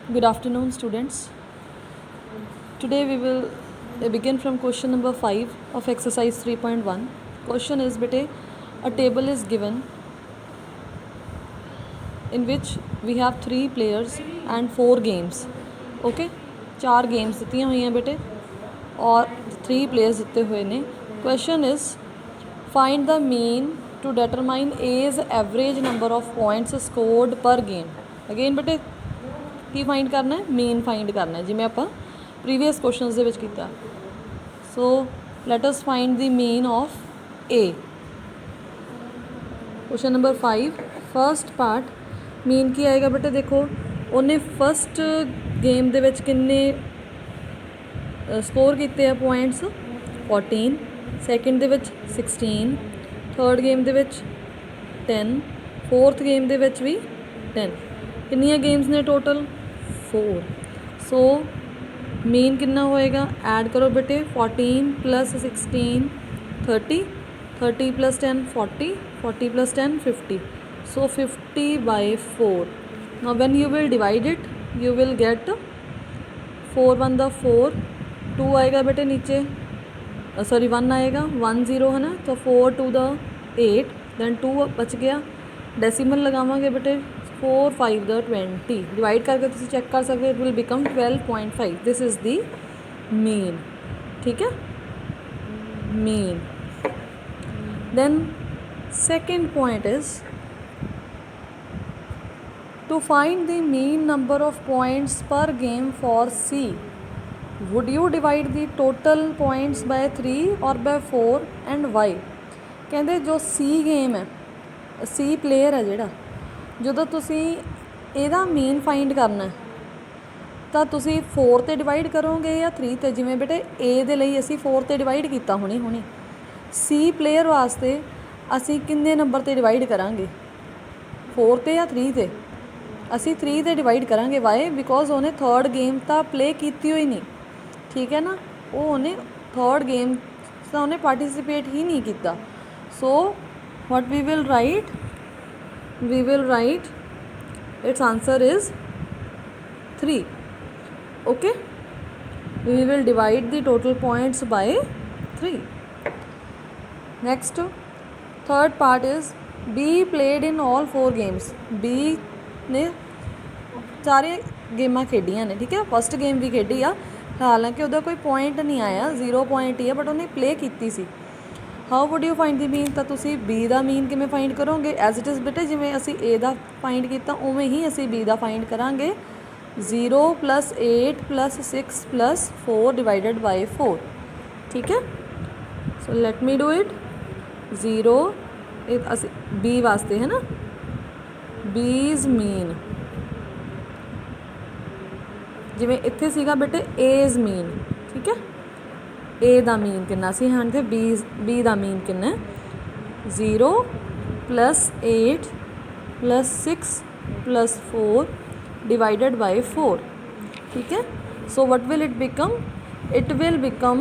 Good afternoon, students. Today we will begin from question number 5 of exercise 3.1. Question is, bete, a table is given in which we have 3 players and 4 games. Okay, 4 games ਦਿੱਤੀਆਂ ਹੋਈਆਂ ਬੇਟੇ और 3 players ਦਿੱਤੇ ਹੋਏ ਨੇ. Question is, find the mean to determine A's average number of points scored per game. Again ਬੇਟੇ ਕੀ find ਕਰਨਾ ਹੈ? ਮੀਨ ਫਾਈਂਡ ਕਰਨਾ ਹੈ, ਜਿਵੇਂ ਆਪਾਂ ਪ੍ਰੀਵੀਅਸ ਕੁਐਸਚਨਸ ਦੇ ਵਿੱਚ ਕੀਤਾ. So let us find the mean of A. Question number 5 first part mean ਕੀ ਆਏਗਾ ਬੇਟੇ? ਦੇਖੋ ਉਹਨੇ ਫਸਟ ਗੇਮ ਦੇ ਵਿੱਚ ਕਿੰਨੇ ਸਕੋਰ ਕੀਤੇ ਆ ਪੁਆਇੰਟਸ? 14. ਸੈਕਿੰਡ ਦੇ ਵਿੱਚ 16. ਥਰਡ ਗੇਮ ਦੇ ਵਿੱਚ 10. ਫੋਰਥ ਗੇਮ ਦੇ ਵਿੱਚ ਵੀ 10. ਕਿੰਨੀਆਂ ਗੇਮਸ ਨੇ ਟੋਟਲ? 4. ਸੋ ਮੀਨ ਕਿੰਨਾ ਹੋਏਗਾ? ਐਡ ਕਰੋ ਬੇਟੇ 14 + 16 30, 30 + 10 40, 40 + 10 50. So 50/4. Now when you will divide it, you will get 4 1 the 4, 2 आएगा बेटे नीचे, सॉरी 1 आएगा, 1 0 है ना, तो 4 2 the 8, then 2 बच गया. डेसिमल लगावांगे बेटे 4 5 the 20. डिवाइड करके तुम चेक कर सकते, it will become 12.5. This is the mean. ठीक है, mean. Then second point is to find the mean number of points per game for C. Would you divide the total points by 3 or by 4 and why? ਕਹਿੰਦੇ ਜੋ C game ਹੈ, C player ਹੈ ਜਿਹੜਾ, ਜਦੋਂ ਤੁਸੀਂ ਇਹਦਾ ਮੀਨ find ਕਰਨਾ ਤਾਂ ਤੁਸੀਂ 4 'ਤੇ ਡਿਵਾਈਡ ਕਰੋਗੇ ਜਾਂ 3 'ਤੇ? ਜਿਵੇਂ ਬੇਟੇ A ਦੇ ਲਈ ਅਸੀਂ 4 'ਤੇ ਡਿਵਾਈਡ ਕੀਤਾ ਹੁਣੇ. C ਪਲੇਅਰ ਵਾਸਤੇ ਅਸੀਂ ਕਿੰਨੇ ਨੰਬਰ 'ਤੇ ਡਿਵਾਈਡ ਕਰਾਂਗੇ? 4 'ਤੇ ਜਾਂ 3 'ਤੇ? ਅਸੀਂ 3 'ਤੇ ਡਿਵਾਈਡ ਕਰਾਂਗੇ. ਵਾਈ? ਬਿਕੋਜ਼ ਉਹਨੇ ਥਰਡ ਗੇਮ ਤਾਂ ਪਲੇ ਕੀਤੀ ਹੋਈ ਨਹੀਂ. ਠੀਕ ਹੈ ਨਾ, ਉਹਨੇ ਥਰਡ ਗੇਮ ਤਾਂ ਉਹਨੇ ਪਾਰਟੀਸਪੇਟ ਹੀ ਨਹੀਂ ਕੀਤਾ. ਸੋ what we will write its answer is 3. okay, we will divide the total points by 3. Next, third part is B played in all 4 games. B ਨੇ ਸਾਰੇ ਗੇਮਾਂ ਖੇਡੀਆਂ ਨੇ. ਠੀਕ ਹੈ, ਫਸਟ ਗੇਮ ਵੀ ਖੇਡੀ ਆ, ਹਾਲਾਂਕਿ ਉਹਦਾ ਕੋਈ ਪੁਆਇੰਟ ਨਹੀਂ ਆਇਆ, 0 ਪੁਆਇੰਟ ਹੀ ਆ, ਬਟ ਉਹਨੇ ਪਲੇ ਕੀਤੀ ਸੀ. How would you find the mean? ਤਾਂ ਤੁਸੀਂ B ਦਾ ਮੀਨ ਕਿਵੇਂ ਫਾਈਂਡ ਕਰੋਗੇ? ਐਜ਼ ਇਟ ਇਜ਼ ਬੇਟੇ ਜਿਵੇਂ ਅਸੀਂ A ਦਾ ਫਾਈਂਡ ਕੀਤਾ ਉਵੇਂ ਹੀ ਅਸੀਂ B ਦਾ ਫਾਈਂਡ ਕਰਾਂਗੇ. 0 + 8 + 6 + 4 divided by 4. ਠੀਕ ਹੈ, ਸੋ ਲੈਟ ਮੀ ਡੂ ਇਟ. 0 ਇਹ ਅਸੀਂ B ਵਾਸਤੇ ਹੈ ਨਾ, B's ਮੀਨ ਜਿਵੇਂ ਇੱਥੇ ਸੀਗਾ ਬੇਟੇ A's ਮੀਨ. ਠੀਕ ਹੈ, A ਦਾ ਮੀਨ ਕਿੰਨਾ ਸੀ? ਹਾਂ, ਤੇ B ਦਾ ਮੀਨ ਕਿੰਨਾ? 0 + 8 + 6 + 4 divided by 4. ठीक है, so what will it become? It will become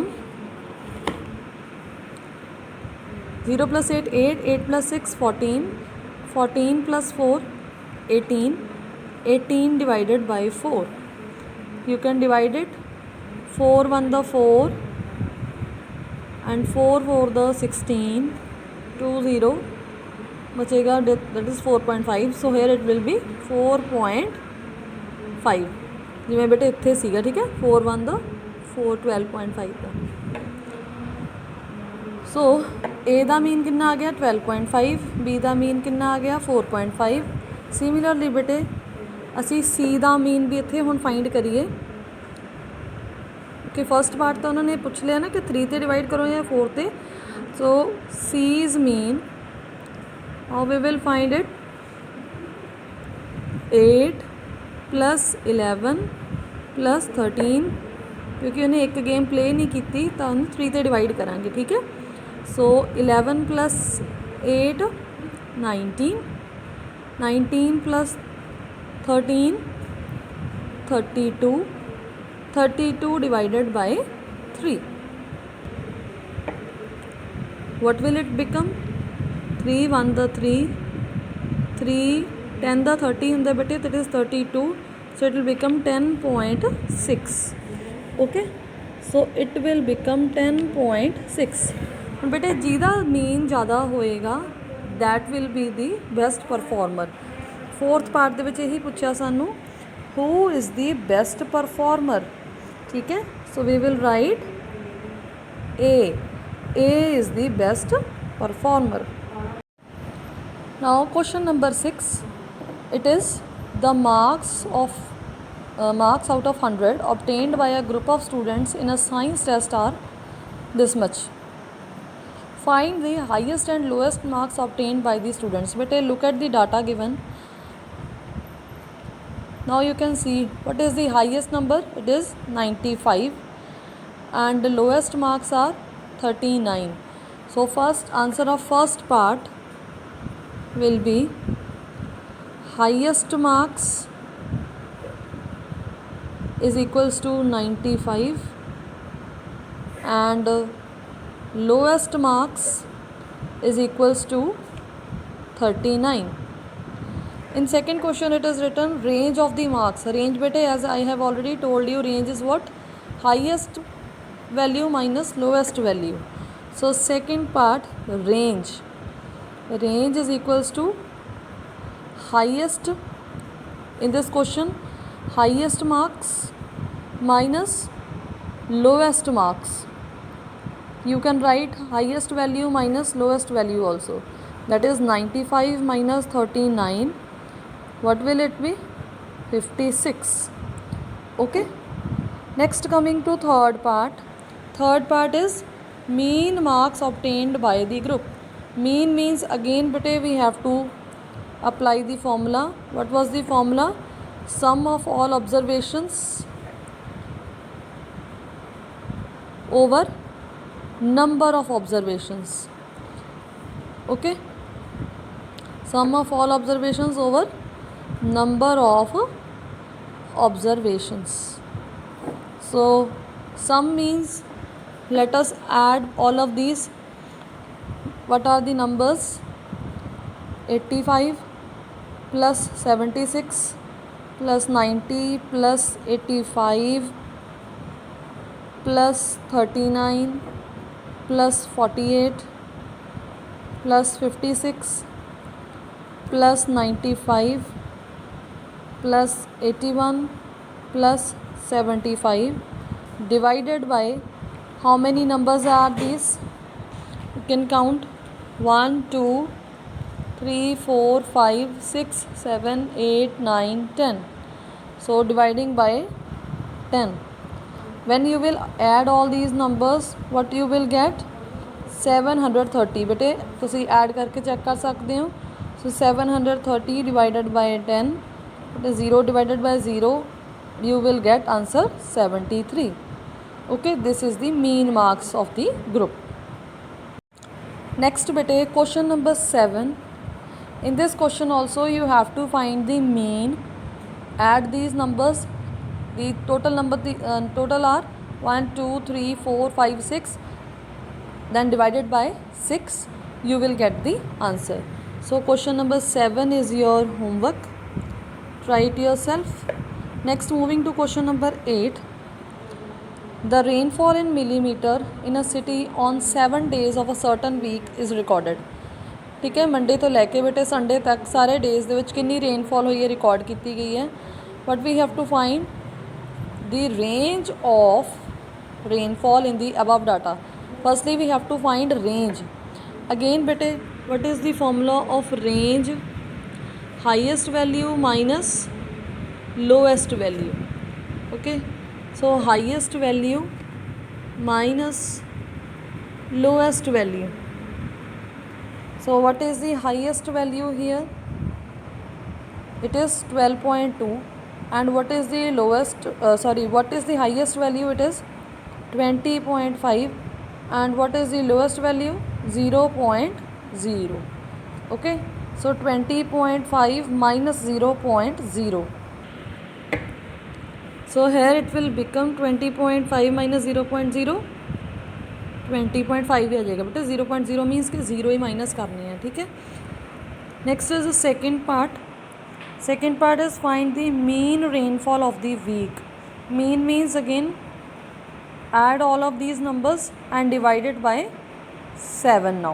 0 + 8 8, 8 + 6 14, 14 + 4 18, 18 divided by 4. You can divide it 4 1 the 4 and 4 4 the 16, 2 0 बचेगा, that is 4.5. so here it will be 4.5 ਜਿਵੇਂ ਬੇਟੇ ਇੱਥੇ ਸੀਗਾ. ਠੀਕ ਹੈ, 4 1 the 4 12.5 ਦਾ. ਸੋ A ਦਾ ਮੀਨ ਕਿੰਨਾ ਆ ਗਿਆ? 12.5. B ਦਾ ਮੀਨ ਕਿੰਨਾ ਆ ਗਿਆ? 4.5. ਸਿਮਿਲਰਲੀ ਬੇਟੇ ਅਸੀਂ C ਦਾ ਮੀਨ ਵੀ ਇੱਥੇ ਹੁਣ ਫਾਈਂਡ ਕਰੀਏ ਕਿ ਫਸਟ ਪਾਰਟ ਤਾਂ ਉਹਨਾਂ ਨੇ ਪੁੱਛ ਲਿਆ ਨਾ ਕਿ 3 'ਤੇ ਡਿਵਾਈਡ ਕਰੋ ਜਾਂ 4 'ਤੇ. So C's mean, how we will find it? 8 + 11 + 13, ਕਿਉਂਕਿ ਉਹਨੇ ਇੱਕ ਗੇਮ ਪਲੇ ਨਹੀਂ ਕੀਤੀ ਤਾਂ ਉਹਨੂੰ 3 'ਤੇ ਡਿਵਾਈਡ ਕਰਾਂਗੇ. ਠੀਕ ਹੈ, ਸੋ 11 + 8 19, 19 + 13 32, 32 divided by 3. What will it become? 3 1 the 3, 3 10 ਦਾ 30 ਹੁੰਦਾ ਬੇਟੇ, that is 32. so it will become 10.6. okay, so it will become 10.6. ਹੁਣ ਬੇਟੇ ਜਿਹਦਾ ਮੀਨ ਜ਼ਿਆਦਾ ਹੋਏਗਾ that will be the best performer. Fourth part ਦੇ ਵਿੱਚ ਇਹੀ ਪੁੱਛਿਆ ਸਾਨੂੰ who is the best performer. ठीक है, so we will write A is the best performer. Now question number 6, it is the marks out of 100 obtained by a group of students in a science test are this much. Find the highest and lowest marks obtained by the students. Bete look at the data given. Now you can see what is the highest number, it is 95 and the lowest marks are 39. So first answer of first part will be highest marks is equals to 95 and lowest marks is equals to 39. In second question it is written range of the marks. Range bete as I have already told you, range is what? Highest value minus lowest value. So second part, range is equals to highest, in this question highest marks minus lowest marks. You can write highest value minus lowest value also, that is 95 minus 39, what will it be? 56. okay, next coming to third part is mean marks obtained by the group. Mean means again bete we have to apply the formula. What was the formula? Sum of all observations over number of observations. okay, sum of all observations over number of observations. So sum means let us add all of these. What are the numbers? 85 plus 76 plus 90 plus 85 plus 39 plus 48 plus 56 plus 95 plus 81 plus 75 divided by how many numbers are these? You can count 1 2 3 4 5 6 7 8 9 10. So dividing by 10. When you will add all these numbers, what you will get? 730. बेटे तुसी add करके check कर सकते हो. So 730 divided by 10, it is 0 divided by 0, you will get answer 73. okay, this is the mean marks of the group. Next bete question number 7. In this question also you have to find the mean, add these numbers. The total number total are 1 2 3 4 5 6, then divided by 6, you will get the answer. So question number 7 is your homework. Try it yourself. Next moving to question number 8. The rainfall in millimeter in a city on 7 days of a certain week is recorded. ठीक है, Monday तो लैके बेटे Sunday तक सारे days ਦੇ ਵਿੱਚ ਕਿੰਨੀ रेनफॉल हुई है रिकॉर्ड की गई है. But we have to find the range of rainfall in the above data. Firstly we have to find range. Again bete what is the formula of range? Highest value minus lowest value. okay, so highest value minus lowest value. So what is the highest value here? It is 12.2. And what is the lowest what is the highest value? It is 20.5. And what is the lowest value? 0.0. okay, so 20.5 minus 0.0. so here it will become 20.5 minus 0.0, 20.5 ही आ जाएगा बेटा. 0.0 means कि 0 ही minus करनी है. ठीक है, next is the second part. Second part is find the mean rainfall of the week. Mean means again add all of these numbers and divide it by 7 now.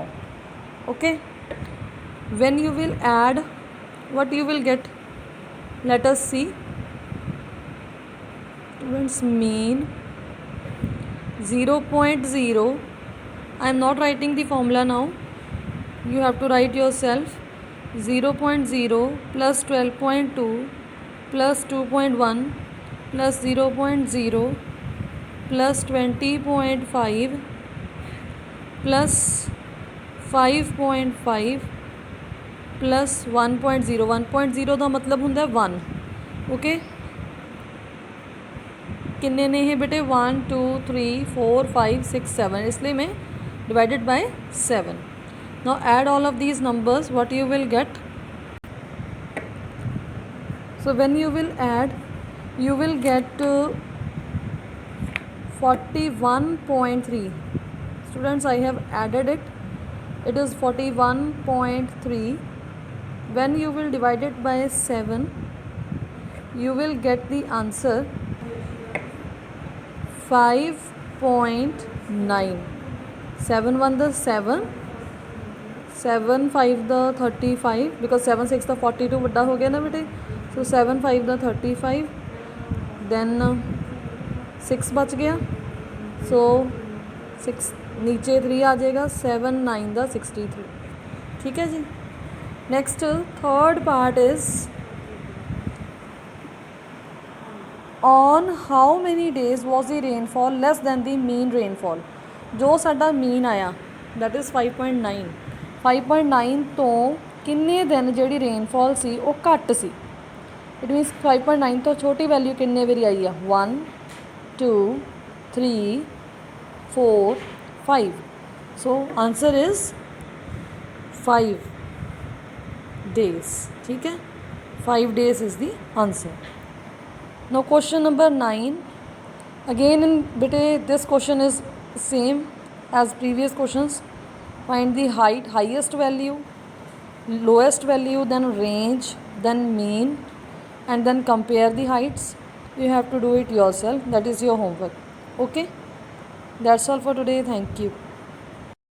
Okay, when you will add, what you will get, let us see. Students, mean 0.0, I am not writing the formula now, you have to write yourself. 0.0 plus 12.2 plus 2.1 plus 0.0 plus 20.5 plus 5.5 plus 1.0. 1.0 ਦਾ ਮਤਲਬ ਹੁੰਦਾ 1. Okay, ਕਿੰਨੇ ਨੇ ਇਹ ਬੇਟੇ 1 2 3 4 5 6 7, ਇਸ ਲਈ ਮੈਂ divided by 7. Now add all of these numbers, what you will get. So when you will add, you will get 41.3. Students, I have added it. It is 41.3. When you will divide it by 7, you will get the answer 5.9. 7 1 the 7, 7 5 the 35, because 7 6 the 42 ਵੱਡਾ ਹੋ ਗਿਆ ਨਾ ਬੇਟੇ, so 7 5 the 35, then 6 ਬਚ ਗਿਆ, so 6 नीचे 3 आ जाएगा, 7 9 the 63. ठीक है जी. Next third part is on how many days was the rainfall less than the mean rainfall. जो साडा मीन आया दैट इज़ 5.9. 5.9 तो किन्ने दिन जी रेनफॉल सी वो घट सी. इट मीनस 5.9 तो छोटी वैल्यू किन्ने वारी आई है 1 2 3 4 5. So answer is 5 days. ठीक है, 5 days is the answer. Now question number 9. Again in bete this question is same as previous questions. Find the height, highest value, lowest value, then range, then mean, and then compare the heights. You have to do it yourself. That is your homework. Okay, that's all for today. Thank you.